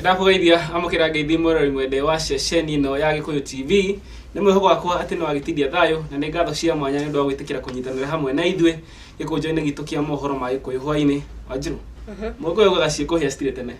Ndakugeithia amukira ngeithi murori mwende wa ceceni no ya Gikuyu TV ni mweho gwakwa ati no agitidia thayo na ni ngatho cia mwanya ni ndo gwitikira kunyitanira hamwe na ithwe gikunjo-ini gitu kia mohoro ma Gikuyu Hwaini Wanjiru mwego yo gaciiko hia stile tene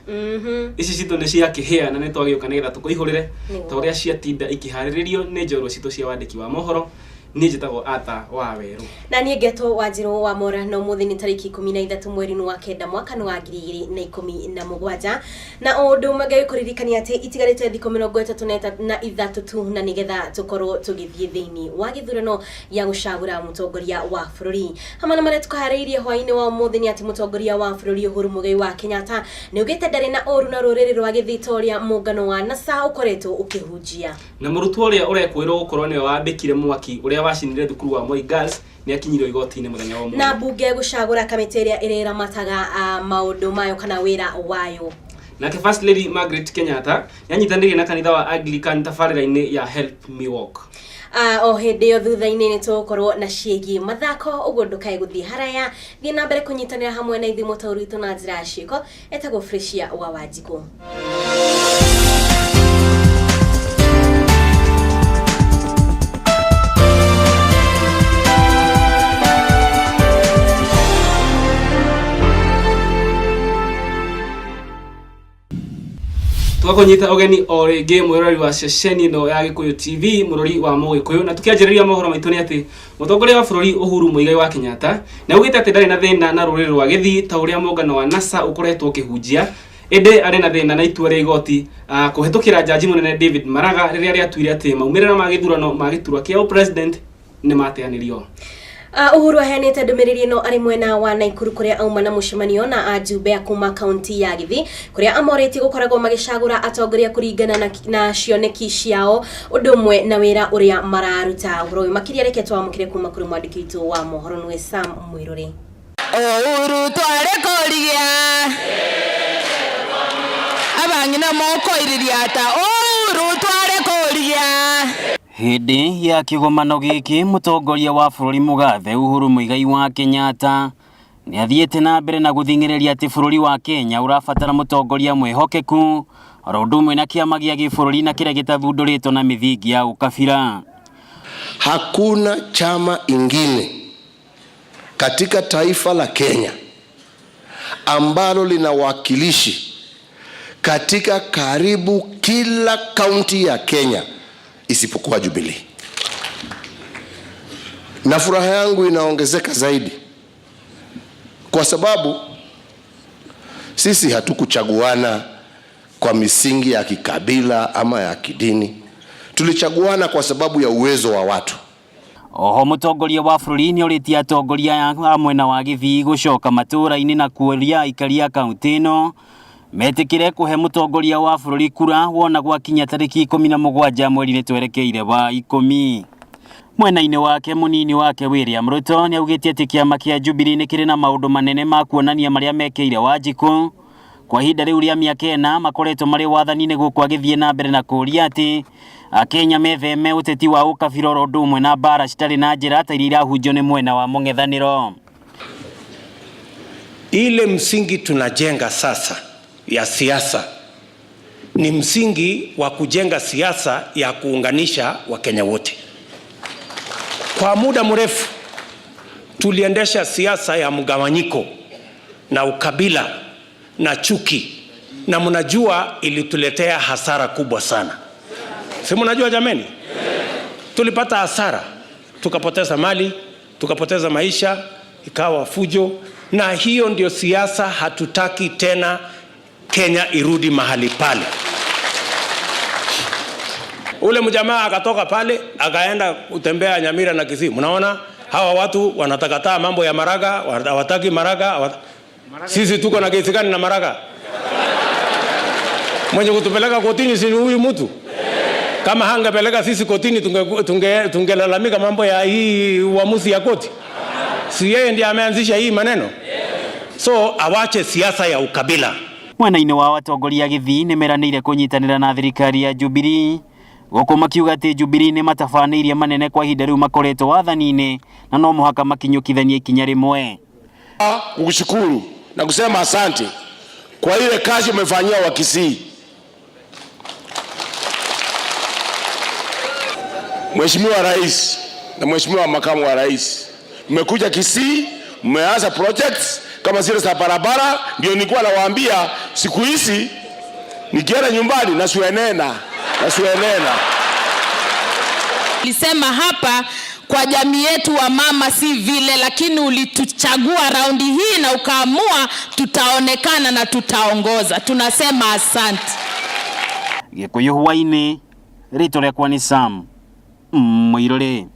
ici cito ni cia kihia na ni twagiuka nigetha tukuihurire ta uria cia tinda ikihariririo ni njorwa cito cia wandiki wa mohoro ni njitagwo ata wa weru na ni ngeto Wanjiru wa mora no muthi ni tariki 13 mweri wa kenda mwaka wa 2017 na undu umwe kuririkania ati itigarite thiko 33 tu na nigetha tukorwo tugithie thiini wa githurano ya gucagura mutongoria wa bururi hamana mare tukahariirie hwaini wa muthi ni ati mutongoria wa bururi Uhuru Muigai wa Kenyatta ni ugite ndari na oru na ruriri rwa githitoria mungano wa NASA ukoretwo ukihunjia na murutwo uria urekwirwo gukorwo ni wambikire mwaki uria wacinire thukuru wa Moi Girls ni akinyiro igoti-ini muthenya wa na bunge gucagura kamiti iria irera mataga maundu mayo kana wira wayo na ke First Lady Margaret Kenyatta yanyitanire na kanitha wa Anglican tafarira-ini ya Help Me Walk o hindi yo thutha-ini ni tukorwo na ciegi mathako uguo ndukae guthii haraya thii na mbere kunyitanira hamwe na ithimo tauritu na njira ciiko etagwo Freshia wa Wanjiku Twakunyita ogeni o ringi mwirori wa ceceni no ya Gikuyu TV murori wa Mogikuyu na tukianjiriria mohoro maitu ni ati mutongoria wa bururi Uhuru Muigai wa Kenyatta na ugite ati ndari na thina na ruriri rwa githi ta uria mungano wa NASA ukoretwo ukihunjia ende ari na thina na itua ria igoti kuhetukira jaji munene David Maraga riria riatuire ati maumirira ma githurano ma giturwa kia president ni mateanirio Uhuru aheanite ndumiriri no ari mwena wa Naikuru kuria auma na mucemanio na ajumbe akuma kaunti ya Githii kuria amoreti gukoragwo magicagura atongoria kuringana na cioneki ciao undumwe na wira uria mararuta uhoro makiria reke twamukire kuma kuri mwandiki witu wa mohoro nwe Sam Mwiruri Uhuru twarekoria abangina moko iriria ata Uhuru twarekoria Hindi ya kigomano giki mutongoria wa bururi mugathe Uhuru Muigai wa Kenyatta ni athiete na mbere na guthingireria ati bururi wa Kenya urabatara mutongoria mwehokeku rondu na kiama gia gibururi na kire gitathundurito na mithingi ya ukabira. Hakuna chama ingine katika taifa la Kenya ambalo lina wakilishi katika karibu kila kaunti ya Kenya isipokuwa Jubilee. Na furaha yangu inaongezeka zaidi kwa sababu sisi hatukuchaguana kwa misingi ya kikabila ama ya kidini. Tulichaguana kwa sababu ya uwezo wa watu. Oho mutongoria wa bururi ni oritia atongoria amwe na wa Githii gucoka matura-ini na kuoria ikaria kaunti no metikire kuhe mutongoria wa bururi kura wona gwakinya tariki 17 mweri-ini twerekeire wa 10 mwena-ini wake munini wake William Ruto ni augite ati kiama kia Jubilee ni kiri na maundu manene ma kuonania maria mekeire Wanjiku kwa ihinda riu ria miaka 4 makoretwo mari wathani-ini gukwa githie na mbere na kuria ati Akenya metheme uteti wa ukabira rondu umwe na bara citari na njira ta iria irahunjio ni mwena wa mung'ethaniro. Ile msingi tunajenga sasa ya siasa ni msingi wa kujenga siasa ya kuunganisha Wakenya wote. Kwa muda mrefu tuliendesha siasa ya mgawanyiko na ukabila na chuki, na mnajua ilituletea hasara kubwa sana. Si mnajua jameni? Tulipata hasara, tukapoteza mali, tukapoteza maisha, ikawa fujo, na hiyo ndio siasa hatutaki tena Kenya irudi mahali pale. Ule mjamaa akatoka pale akaenda kutembea Nyamira na Kisii. Mnaona hawa watu wanatakataa mambo ya Maraga, hawataki Maraga. Sisi tuko na kesi gani na Maraga? Mwenye kutupeleka kotini si huyu mtu. Kama hangepeleka sisi kotini tungelalamika mambo ya hii uamuzi ya koti. Si yeye ndiye ameanzisha hii maneno. So awache siasa ya ukabila. Mwena-ini wa atongoria Githii ni meranire kunyitanira na thirikari ya Jubilee guku makiuga ati Jubilee ni matafaneirie manene kwa ihinda riu makoretwo wathani-ini na no muhaka makinyukithanie ikinya rimwe. Kukushukuru na kusema asante kwa ile kazi umefanyia wa Kisii. Mheshimiwa Rais na Mheshimiwa Makamu wa Rais, mmekuja Kisii, mmeanza projects kama zile za barabara. Ndio nilikuwa nawaambia siku hizi nikienda nyumbani nasuenena. Nilisema hapa kwa jamii yetu wa mama si vile, lakini ulituchagua raundi hii na ukaamua tutaonekana na tutaongoza. Tunasema asante. Gikuyu Hwaini, rito rĩakwa nĩ Sam Moirore.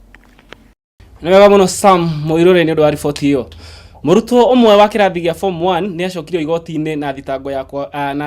Nĩ wega mũno Sam Moirore nĩ ũndũ wa riboti ĩyo. Mũrutwo ũmwe wa kĩrathi gĩa form 1 nĩ acokirio igoti-inĩ na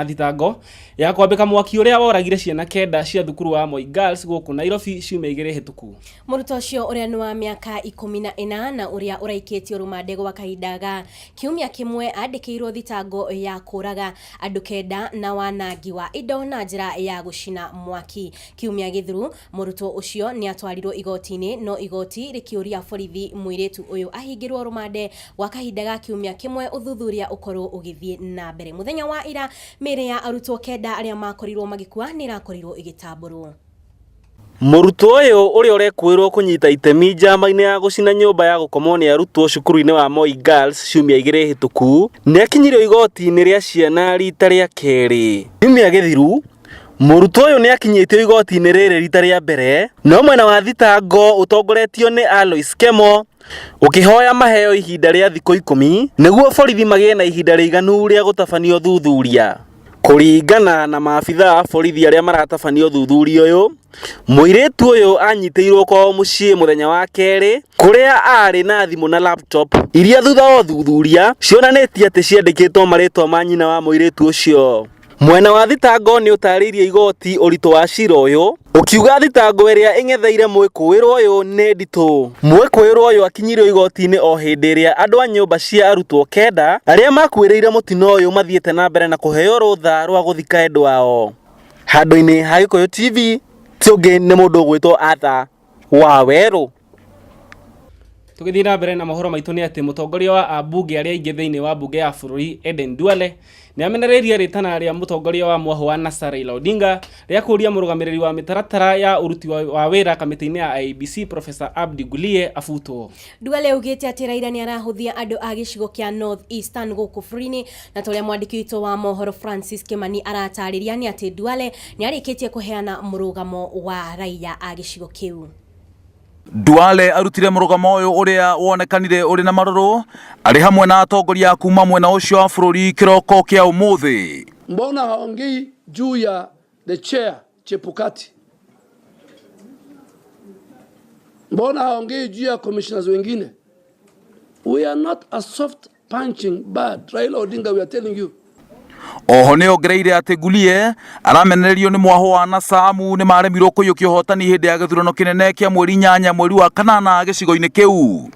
thitango ya kwambĩka mwaki ũrĩa woragire ciana kenda cia thukuru wa Moi Girls gũkũ Nairobi ciumia 2 hĩtũku. Mũrutwo ũcio ũrĩa nĩ wa mĩaka 14 na ũrĩa ũraikĩtio rumande gwa kahinda ga kiumia kĩmwe andĩkĩirwo thitango ya kũraga andũ kenda na wanangi wa indo na njĩra ya gũcina mwaki. Kiumia gĩthiru mũrutwo ũcio nĩ atwarirwo igoti-inĩ, no igoti rĩkĩũria borithi mũirĩtu ũyũ ahingĩrwo rumande gwa kahinda ga kiumia kĩmwe ũthuthuria ũkorwo ũgĩthiĩ na mbere. Mũthenya wa ira mĩĩrĩ ya arutwo kenda arĩa makorirwo magĩkua nĩ ĩrakorirwo ĩgĩtambũrwo. Mũrutwo ũyũ ũrĩa ũrekwĩrwo kũnyita itemi njama-inĩ ya gũcina nyũmba ya gũkomwo nĩ arutwo cukuru-inĩ wa Moi Girls ciumia 2 hĩtũku nĩ akinyirio igoti-inĩ rĩa ciana rita rĩa kerĩ. Kiumia gĩthiru mũrutwo ũyũ nĩ akinyĩtio igoti-inĩ rĩrĩ rita rĩa mbere, no mwena wa thitango ũtongoretio nĩ Alois Kemo ũkĩhoya maheo ihinda rĩa thikũ 10 nĩguo borithi magĩe na ihinda rĩiganu rĩa gũtabanio thuthuria. Kũringana na maabitha a borithi arĩa maratabanio thuthuria ũyũ, mũirĩtu ũyũ anyitĩirwo kwao mũciĩ mũthenya wa kerĩ, kũrĩa arĩ na thimũ na laptop iria thutha wa thuthuria cionanĩtie atĩ ciandĩkĩtwo marĩtwa ma nyina wa mũirĩtu ũcio. Mwena wa thitango nĩ ũtarĩirie igoti ũritũ wa cira ũyũ, ũkiuga thitango ĩrĩa ĩng'etheire mwĩkũĩrwo ũyũ nĩ nditũ. Mwĩkũĩrwo ũyũ akinyirio igoti-inĩ o hĩndĩ ĩrĩa andũ a nyũmba cia arutwo kenda arĩa makuĩrĩire mũtino ũyũ mathiĩte na mbere na kũheo rũtha rwa gũthika endwa ao. Handũ-inĩ ha Gĩkũyũ TV, ti ũngĩ nĩ mũndũ ũgwĩtwo Arthur Wawerũ. Tũgĩthiĩ na mbere na mohoro maitũ nĩ atĩ mũtongoria wa ambunge arĩa aingĩ thĩinĩ wa bunge ya bũrũri Eden Duale nĩ amenereirie rĩtana rĩa mũtongoria wa mwaho wa NASA Raila Odinga rĩa kũria mũrũgamĩrĩri wa mĩtaratara ya ũruti wa wĩra kamĩtĩ-inĩ ya IEBC Professor Abdi Gulie abutwo. Duale augĩte atĩ Raila nĩ arahũthia andũ a gĩcigo kĩa North Eastern gũkũ bũrũri-inĩ, na tũrĩa mwandĩki witũ wa mohoro Francis Kimani aratarĩria nĩ atĩ Duale nĩ arĩkĩtie kũheana mũrũgamo wa raia a gĩcigo kĩu. Duale arutire mũrũgamo ũyũ ũrĩa wonekanire ũrĩ na marũrũ arĩ hamwe na atongoria kuma mwena ũcio wa bũrũri kĩroko kĩa ũmũthĩ. Mbona haongei juu ya the chair Chepukati? Mbona haongei juu ya commissioners wengine? We are not a soft punching bag. Raila Odinga, we are telling you. Oho nĩ ongereire atĩ Gulie aramenererio nĩ mwaho wa NASA amu nĩ maremirwo kũiyũkia ũhotani hĩndĩ ya gĩthurano kĩnene kĩa mweri 8 mweri wa kanana gĩcigo-inĩ kĩu.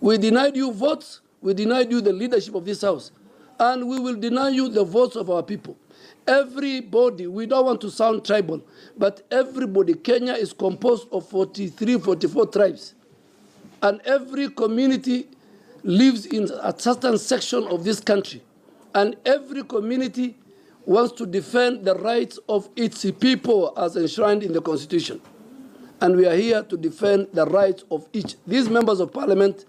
We denied you votes, we denied you the leadership of this house, and we will deny you the votes of our people. Everybody, we don't want to sound tribal, but everybody, Kenya is composed of 43, 44 tribes, and every community lives in a certain section of this country. And every community wants to defend the rights of its people as enshrined in the Constitution. And we are here to defend the rights of each. These members of Parliament,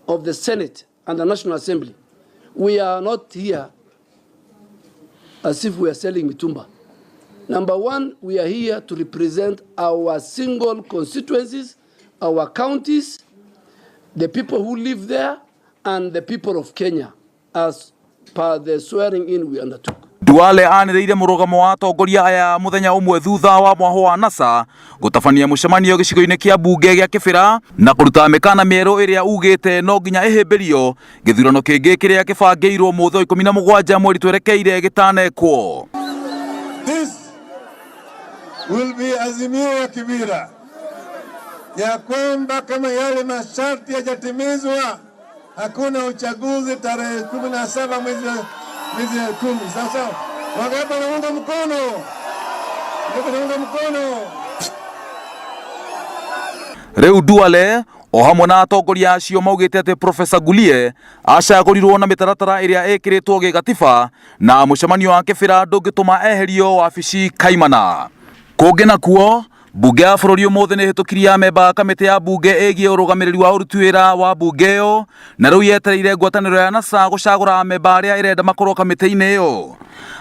of the Senate and the National Assembly, we are not here as if we are selling mitumba. Number one, we are here to represent our single constituencies, our counties, the people who live there, and the people of Kenya as per the swearing in we undertook. Duale anĩrĩire mũrũgamo wa atongoria aya mũthenya ũmwe thutha wa mwaho wa NASA gũtabania mũcemanio gĩcigo-inĩ kĩa mbunge gĩa Kĩbĩra na kũruta mĩkana mĩerũ ĩrĩa ugĩte no nginya ĩhĩmbĩrio gĩthurano kĩngĩ kĩrĩa kĩbangĩirwo mũthĩ 17 mweri twerekeire gĩtanekwo. This will be azimio ya Kibira ya kwamba kama yale masharti hayajatimizwa hakuna uchaguzi tarehe 17 mwezi wa 10. Sasa wangapi wanaunga mkono? Wanaunga mkono. Rĩu Duale o hamwe na atongoria acio maugĩte atĩ Professor Gulie acagũrirwo na mĩtaratara ĩrĩa ĩkĩrĩtwo gĩgatiba na mũcemanio wa Kĩbĩra ndũngĩtũma eherio wabici kaimana. Kũngĩ nakuo Bunge ya bũrũri ũmũthĩ nĩ hĩtũkirie amemba kamĩtĩ ya bunge ĩgiĩ ũrũgamĩrĩri wa ũruti wĩra wa bunge ĩyo, na rĩu yetereire ngwatanĩro ya NASA gũcagũra amemba arĩa ĩrenda makorwo kamĩtĩ-inĩ ĩyo.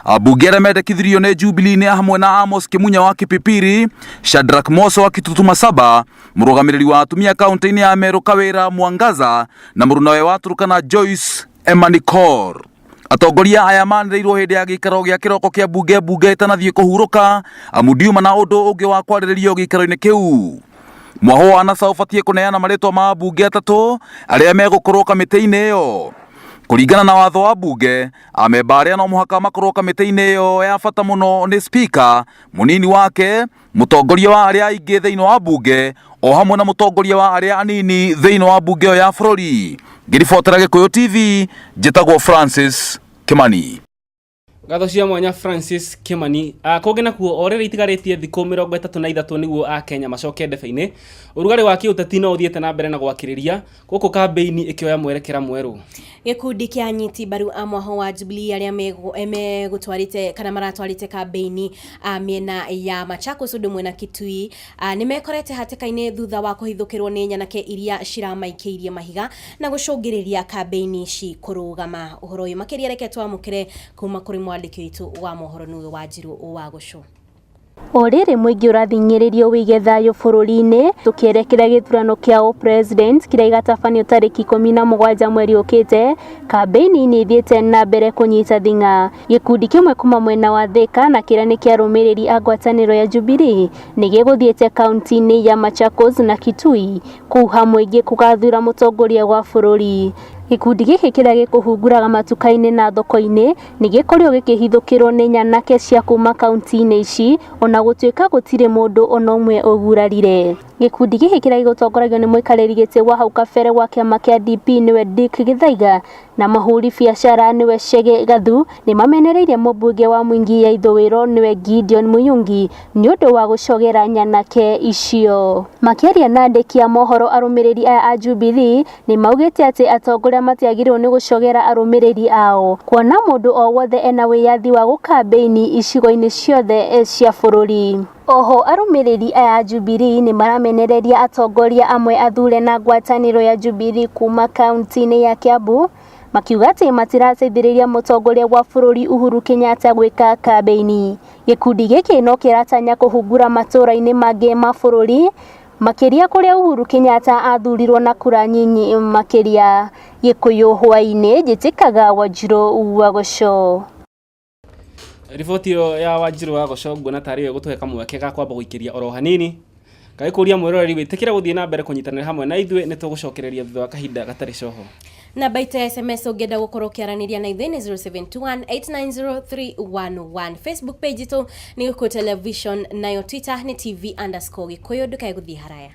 Ambunge arĩa mendekithirio nĩ Jubilee nĩ hamwe na Amos Kĩmunya wa Kipipiri, Shadrack Moso wa Kitutu Masaba, mũrũgamĩrĩri wa atumia kaunti-inĩ ya Meru Kawĩra Mwangaza, na mũrunawe wa Turkana Joyce Emanikor. Atongoria aya manĩrĩirwo hĩndĩ ya gĩikaro gĩa kĩroko kĩa bunge ĩtanathiĩ kũhurũka, amu ndiuma na ũndũ ũngĩ wa kwarĩrĩrio gĩikaro-inĩ kĩu. Mwaho wa NASA ũbatiĩ kũneana marĩtwa ma bunge atatũ arĩa megũkorwo kamĩtĩ-inĩ ĩyo. Kũringana na watho wa bunge, amemba arĩa no mũhaka makorwo kamĩtĩ-inĩ ĩyo ya bata mũno nĩ speaker, mũnini wake, mũtongoria wa arĩa aingĩ thĩinĩ wa bunge, o hamwe na mũtongoria wa arĩa anini thĩinĩ wa bunge ya bũrũri. Ngĩribotera Gĩkũyũ TV, njĩtagwo Francis Kimani. Ngatho cia mwanya Francis Kimani. Kũngĩ nakuo o rĩrĩ itigarĩtie thikũ 33 nĩguo Akenya macoke ndebe-inĩ. Ũrugarĩ wa kĩũteti no ũthiĩte na mbere na gwakĩrĩria gũkũ kambĩini ĩkĩoya mwerekera mwerũ. Gĩkundi kĩa anyiti mbaru a mwaho wa Jubilee arĩa megũtwarĩte kana maratwarĩte kambĩini mĩena ya Machakos ũndũ ũmwe na Kitui nĩ mekorete hatĩka-inĩ thutha wa kũhithũkĩrwo nĩ nyanake iria ciramaikĩirie mahiga na gũcũngĩrĩria kambĩini ici kũrũgama. Ũhoro ũyũ makĩria reke twamũkĩre kuma kũrĩ mwandĩki witũ wa Mohoro nĩwe Wanjirũ wa Gũcũ. Orĩrĩ mũingĩ ũrathinyĩrĩrio wĩige thayũ bũrũri-inĩ tũkĩerekera gĩthurano kĩa president kĩrĩa igatabanio tarĩki 17 mweri ũkĩte, kambĩini-inĩ ithiĩte na mbere kũnyita thing'a. Gĩkundi kĩmwe kuma mwena wa Thika na kĩrĩa nĩ kĩa arũmĩrĩri a ngwatanĩro ya Jubilee nĩ gĩgũthiĩte kaunti-inĩ ya Machakos na Kitui kũu hamwe ingĩ kũgathura mũtongoria wa bũrũri. Gĩkundi gĩkĩ kĩrĩa gĩkũhunguraga matuka-inĩ na thoko-inĩ nĩ gĩkorirwo gĩkĩhithũkĩrwo nĩ nyanake cia kuma kaunti-inĩ ici, ona gũtuĩka gũtirĩ mũndũ ona ũmwe ũgurarire. Gĩkundi gĩkĩ kĩrĩa gĩgũtongoragio nĩ mũikarĩri gĩtĩ wa hau kabere wa kĩama kĩa DP nĩwe Dick Gĩthaiga na mahũri biacara nĩwe Chege Gathu nĩ mamenereire mũmbunge wa Mwingi ya ithũĩro nĩwe Gideon Muyungi nĩ ũndũ wa gũcogera nyanake icio. Makĩaria na andĩki a mohoro arũmĩrĩri aya a Jubilee nĩ maugĩte atĩ atongoria matiagĩrĩirwo nĩ gũcogera arũmĩrĩri ao, kuona mũndũ o wothe ena wĩyathi wa gũkambĩini icigo-inĩ ciothe cia bũrũri. Oho arũmĩrĩri aya a Jubilee nĩ maramenereria atongoria amwe athure na ngwatanĩro ya Jubilee kuma kaunti-inĩ ya Kiambu makiuga atĩ matirateithĩrĩria mũtongoria wa bũrũri Uhuru Kenyatta gwĩka kambĩini. Gĩkundi gĩkĩ no kĩratanya kũhungura matũra-inĩ mangĩ ma bũrũri makĩria kũrĩa Uhuru Kenyatta athurirwo na kura nyinyi makĩria. Gĩkũyũ Hwaini, njĩtĩkaga Wanjirũ wa Gũcũ. Riboti ya Wanjirũ wa Gũcũ nguona tarĩ gũtũhe kamweke ga kwamba gũikĩria oro hanini. Gagĩkũria mwĩroreri wĩtĩkĩra gũthiĩ na mbere kũnyitanĩra hamwe na ithuĩ nĩ tũgũcokereria thutha wa kahinda gatarĩ coho. Namba itũ ya SMS ũngĩenda gũkorwo ũkĩaranĩria na ithuĩ nĩ 0721890311. Facebook page itũ nĩ Gĩkũyũ Television, nayo Twitter nĩ TV_Gĩkũyũ. Ndũkae gũthiĩ haraya.